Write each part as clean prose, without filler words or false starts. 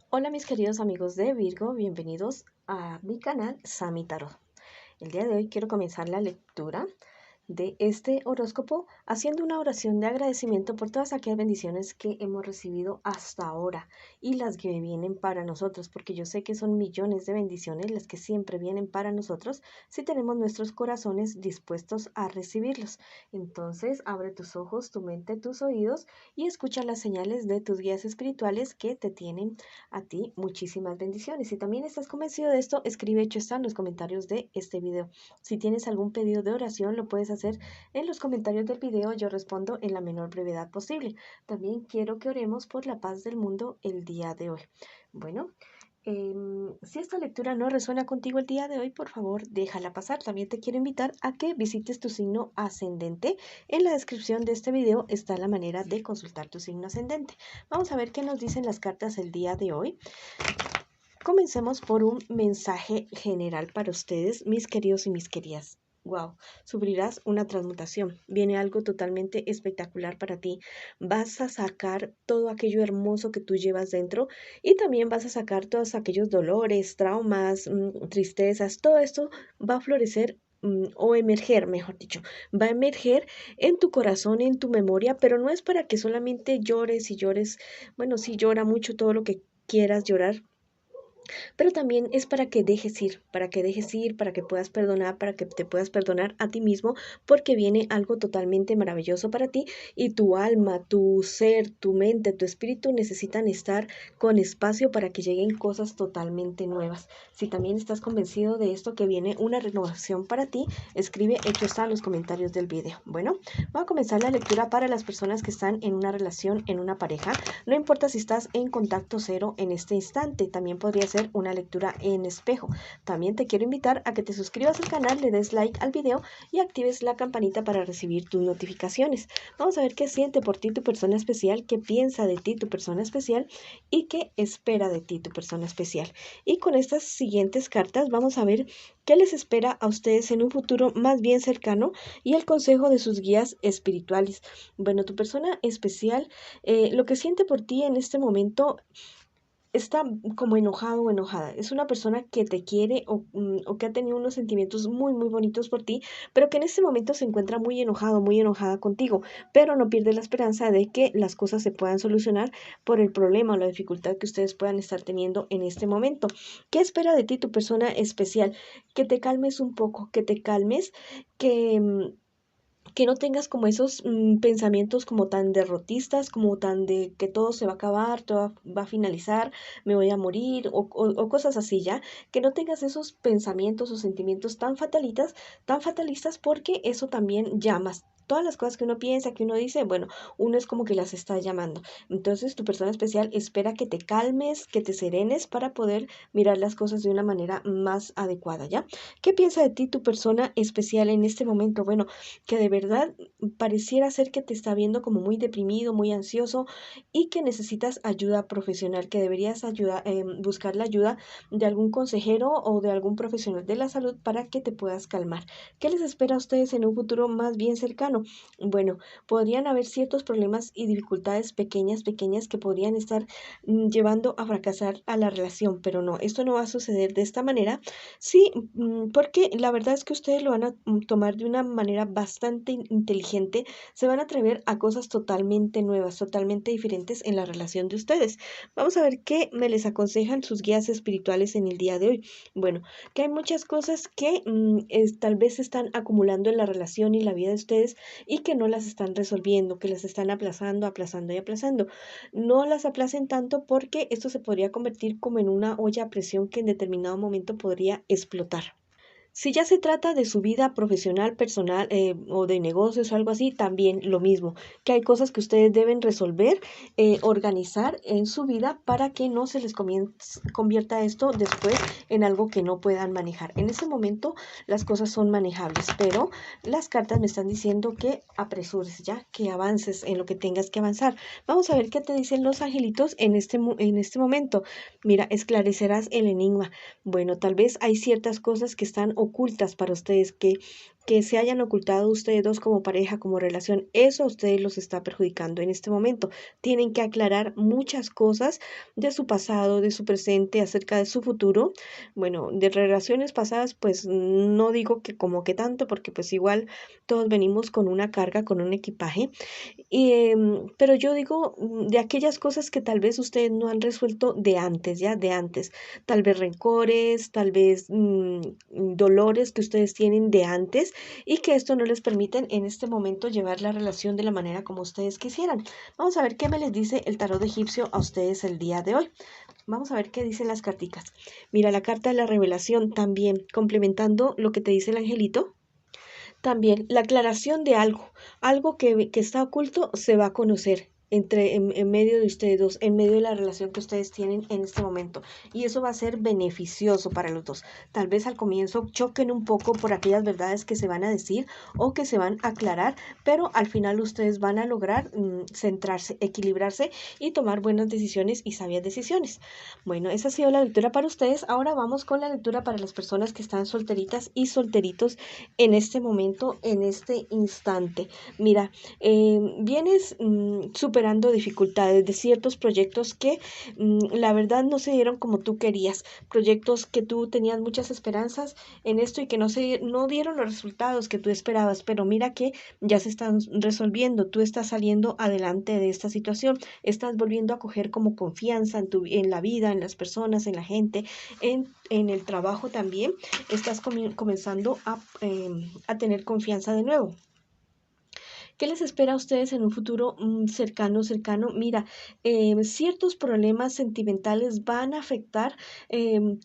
Hola mis queridos amigos de Virgo, bienvenidos a mi canal Sami Tarot. El día de hoy quiero comenzar la lectura de este horóscopo haciendo una oración de agradecimiento por todas aquellas bendiciones que hemos recibido hasta ahora y las que vienen para nosotros, porque yo sé que son millones de bendiciones las que siempre vienen para nosotros si tenemos nuestros corazones dispuestos a recibirlos. Entonces, abre tus ojos, tu mente, tus oídos y escucha las señales de tus guías espirituales que te tienen a ti muchísimas bendiciones. Si también estás convencido de esto, escribe hecho está en los comentarios de este video. Si tienes algún pedido de oración, lo puedes hacer en los comentarios del video. Yo respondo en la menor brevedad posible. También quiero que oremos por la paz del mundo el día de hoy. Bueno, si esta lectura no resuena contigo el día de hoy, por favor, déjala pasar. También te quiero invitar a que visites tu signo ascendente. En la descripción de este video está la manera de consultar tu signo ascendente. Vamos a ver qué nos dicen las cartas el día de hoy. Comencemos por un mensaje general para ustedes, mis queridos y mis queridas. Wow, sufrirás una transmutación. Viene algo totalmente espectacular para ti. Vas a sacar todo aquello hermoso que tú llevas dentro y también vas a sacar todos aquellos dolores, traumas, tristezas. Todo esto va a florecer o emerger, mejor dicho, va a emerger en tu corazón, en tu memoria, pero no es para que solamente llores y llores. Bueno, sí, llora mucho todo lo que quieras llorar, pero también es para que dejes ir, para que dejes ir, para que puedas perdonar, para que te puedas perdonar a ti mismo, porque viene algo totalmente maravilloso para ti y tu alma, tu ser, tu mente, tu espíritu necesitan estar con espacio para que lleguen cosas totalmente nuevas. Si también estás convencido de esto, que viene una renovación para ti, escribe hecho está en los comentarios del video. Bueno, voy a comenzar la lectura para las personas que están en una relación, en una pareja. No importa si estás en contacto cero en este instante, también podría ser una lectura en espejo. También te quiero invitar a que te suscribas al canal, le des like al video y actives la campanita para recibir tus notificaciones. Vamos a ver qué siente por ti tu persona especial, qué piensa de ti tu persona especial y qué espera de ti tu persona especial. Y con estas siguientes cartas vamos a ver qué les espera a ustedes en un futuro más bien cercano y el consejo de sus guías espirituales. Bueno, tu persona especial, lo que siente por ti en este momento, está como enojado o enojada. Es una persona que te quiere o que ha tenido unos sentimientos muy, muy bonitos por ti, pero que en este momento se encuentra muy enojado, muy enojada contigo, pero no pierde la esperanza de que las cosas se puedan solucionar por el problema o la dificultad que ustedes puedan estar teniendo en este momento. ¿Qué espera de ti tu persona especial? Que te calmes un poco, que te calmes, que... que no tengas como esos pensamientos como tan derrotistas, como tan de que todo se va a acabar, todo va a finalizar, me voy a morir o cosas así ya, que no tengas esos pensamientos o sentimientos tan fatalistas porque eso también llamas. Todas las cosas que uno piensa, que uno dice, bueno, uno es como que las está llamando. Entonces, tu persona especial espera que te calmes, que te serenes para poder mirar las cosas de una manera más adecuada, ¿ya? ¿Qué piensa de ti tu persona especial en este momento? Bueno, que de verdad pareciera ser que te está viendo como muy deprimido, muy ansioso y que necesitas ayuda profesional, que deberías buscar la ayuda de algún consejero o de algún profesional de la salud para que te puedas calmar. ¿Qué les espera a ustedes en un futuro más bien cercano? Bueno, podrían haber ciertos problemas y dificultades pequeñas, pequeñas que podrían estar llevando a fracasar a la relación, pero no, esto no va a suceder de esta manera. Sí, porque la verdad es que ustedes lo van a tomar de una manera bastante inteligente, se van a atrever a cosas totalmente nuevas, totalmente diferentes en la relación de ustedes. Vamos a ver qué me les aconsejan sus guías espirituales en el día de hoy. Bueno, que hay muchas cosas que tal vez se están acumulando en la relación y la vida de ustedes y que no las están resolviendo, que las están aplazando, aplazando y aplazando. No las aplacen tanto porque esto se podría convertir como en una olla a presión que en determinado momento podría explotar. Si ya se trata de su vida profesional, personal o de negocios o algo así, también lo mismo, que hay cosas que ustedes deben resolver, organizar en su vida para que no se les convierta esto después en algo que no puedan manejar. En ese momento las cosas son manejables, pero las cartas me están diciendo que apresures ya, que avances en lo que tengas que avanzar. Vamos a ver qué te dicen los angelitos en este momento. Mira, esclarecerás el enigma. Bueno, tal vez hay ciertas cosas que están ocultas para ustedes, que que se hayan ocultado ustedes dos como pareja, como relación, eso a ustedes los está perjudicando en este momento. Tienen que aclarar muchas cosas de su pasado, de su presente, acerca de su futuro. Bueno, de relaciones pasadas, pues no digo que como que tanto, porque pues igual todos venimos con una carga, con un equipaje. Pero yo digo de aquellas cosas que tal vez ustedes no han resuelto de antes, ya de antes. Tal vez rencores, tal vez dolores que ustedes tienen de antes y que esto no les permiten en este momento llevar la relación de la manera como ustedes quisieran. Vamos a ver qué me les dice el tarot egipcio a ustedes el día de hoy. Vamos a ver qué dicen las carticas. Mira, la carta de la revelación también, complementando lo que te dice el angelito. También la aclaración de algo, algo que está oculto se va a conocer en medio de ustedes dos, en medio de la relación que ustedes tienen en este momento. Y eso va a ser beneficioso para los dos. Tal vez al comienzo choquen un poco por aquellas verdades que se van a decir o que se van a aclarar, pero al final ustedes van a lograr centrarse, equilibrarse y tomar buenas decisiones y sabias decisiones. Bueno, esa ha sido la lectura para ustedes. Ahora vamos con la lectura para las personas que están solteritas y solteritos en este momento, en este instante. Mira, vienes superando dificultades de ciertos proyectos que la verdad no se dieron como tú querías, proyectos que tú tenías muchas esperanzas en esto y que no dieron los resultados que tú esperabas, pero mira que ya se están resolviendo, tú estás saliendo adelante de esta situación, estás volviendo a coger como confianza en la vida, en las personas, en la gente, en el trabajo también, estás comenzando a tener confianza de nuevo. ¿Qué les espera a ustedes en un futuro cercano? Mira, ciertos problemas sentimentales van a afectar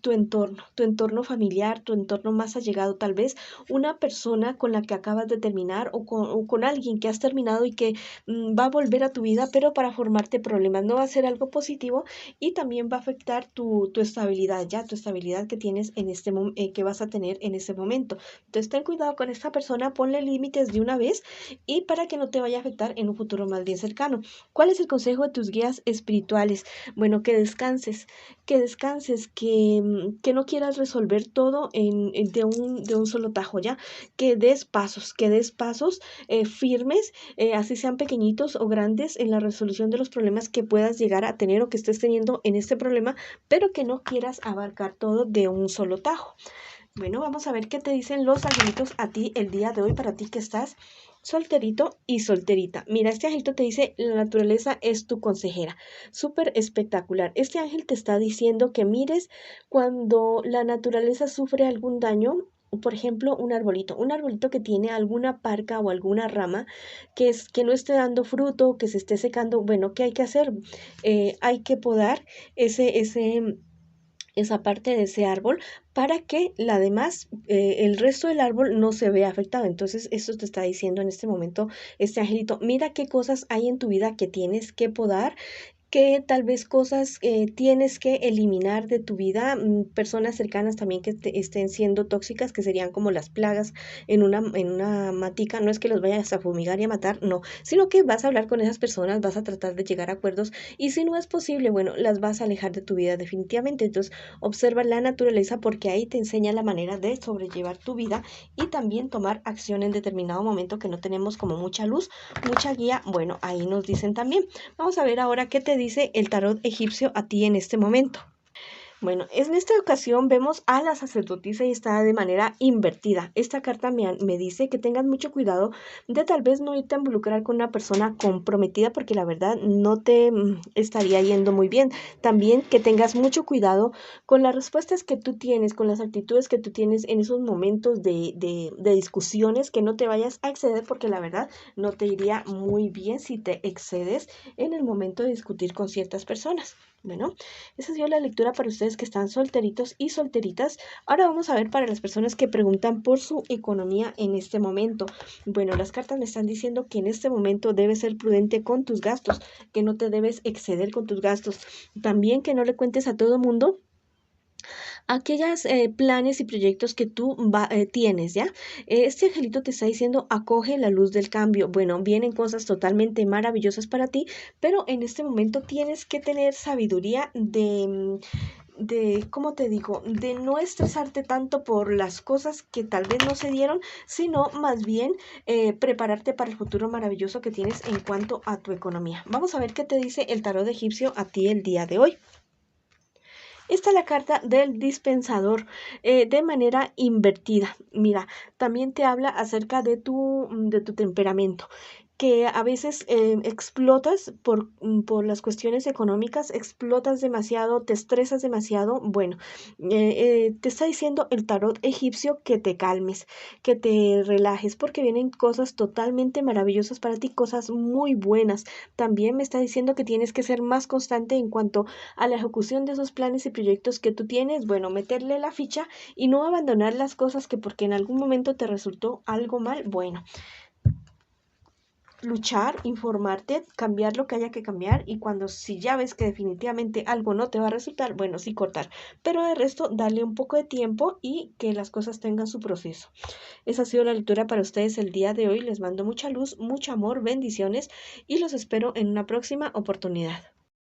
tu entorno familiar, tu entorno más allegado, tal vez una persona con la que acabas de terminar o con alguien que has terminado y que va a volver a tu vida, pero para formarte problemas. No va a ser algo positivo y también va a afectar tu estabilidad, ya, tu estabilidad que tienes en que vas a tener en este momento. Entonces, ten cuidado con esta persona, ponle límites de una vez y para que no te vaya a afectar en un futuro más bien cercano. ¿Cuál es el consejo de tus guías espirituales? Bueno, que descanses, que no quieras resolver todo de un solo tajo, ¿ya? Que des pasos firmes, así sean pequeñitos o grandes, en la resolución de los problemas que puedas llegar a tener o que estés teniendo en este problema, pero que no quieras abarcar todo de un solo tajo. Bueno, vamos a ver qué te dicen los angelitos a ti el día de hoy, para ti que estás solterito y solterita. Mira, este angelito te dice, la naturaleza es tu consejera. Súper espectacular. Este ángel te está diciendo que mires cuando la naturaleza sufre algún daño. Por ejemplo, un arbolito que tiene alguna parca o alguna rama que no esté dando fruto, que se esté secando. Bueno, ¿qué hay que hacer? Hay que podar esa parte de ese árbol para que el resto del árbol no se vea afectado. Entonces, esto te está diciendo en este momento este angelito, mira qué cosas hay en tu vida que tienes que podar, que tal vez cosas tienes que eliminar de tu vida, personas cercanas también que estén siendo tóxicas, que serían como las plagas en una matica. No es que los vayas a fumigar y a matar, no, sino que vas a hablar con esas personas, vas a tratar de llegar a acuerdos y si no es posible, bueno, las vas a alejar de tu vida definitivamente. Entonces, observa la naturaleza porque ahí te enseña la manera de sobrellevar tu vida y también tomar acción en determinado momento que no tenemos como mucha luz, mucha guía. Bueno, ahí nos dicen también. Vamos a ver ahora qué te dice el tarot egipcio a ti en este momento. Bueno, en esta ocasión vemos a la sacerdotisa y está de manera invertida. Esta carta me dice que tengas mucho cuidado de tal vez no irte a involucrar con una persona comprometida porque la verdad no te estaría yendo muy bien. También que tengas mucho cuidado con las respuestas que tú tienes, con las actitudes que tú tienes en esos momentos de discusiones, que no te vayas a exceder porque la verdad no te iría muy bien si te excedes en el momento de discutir con ciertas personas. Bueno, esa ha sido la lectura para ustedes que están solteritos y solteritas. Ahora vamos a ver para las personas que preguntan por su economía en este momento. Bueno, las cartas me están diciendo que en este momento debes ser prudente con tus gastos, que no te debes exceder con tus gastos. También que no le cuentes a todo mundo aquellos planes y proyectos que tú tienes, ¿ya? Este angelito te está diciendo, acoge la luz del cambio. Bueno, vienen cosas totalmente maravillosas para ti, pero en este momento tienes que tener sabiduría ¿cómo te digo? De no estresarte tanto por las cosas que tal vez no se dieron, sino más bien prepararte para el futuro maravilloso que tienes en cuanto a tu economía. Vamos a ver qué te dice el tarot egipcio a ti el día de hoy. Esta es la carta del dispensador de manera invertida. Mira, también te habla acerca de tu temperamento, que a veces explotas por las cuestiones económicas, explotas demasiado, te estresas demasiado. Bueno, te está diciendo el tarot egipcio que te calmes, que te relajes, porque vienen cosas totalmente maravillosas para ti, cosas muy buenas. También me está diciendo que tienes que ser más constante en cuanto a la ejecución de esos planes y proyectos que tú tienes. Bueno, meterle la ficha y no abandonar las cosas que porque en algún momento te resultó algo mal. Bueno, luchar, informarte, cambiar lo que haya que cambiar, y cuando si ya ves que definitivamente algo no te va a resultar, bueno, sí cortar, pero de resto darle un poco de tiempo y que las cosas tengan su proceso. Esa ha sido la lectura para ustedes el día de hoy. Les mando mucha luz, mucho amor, bendiciones y los espero en una próxima oportunidad.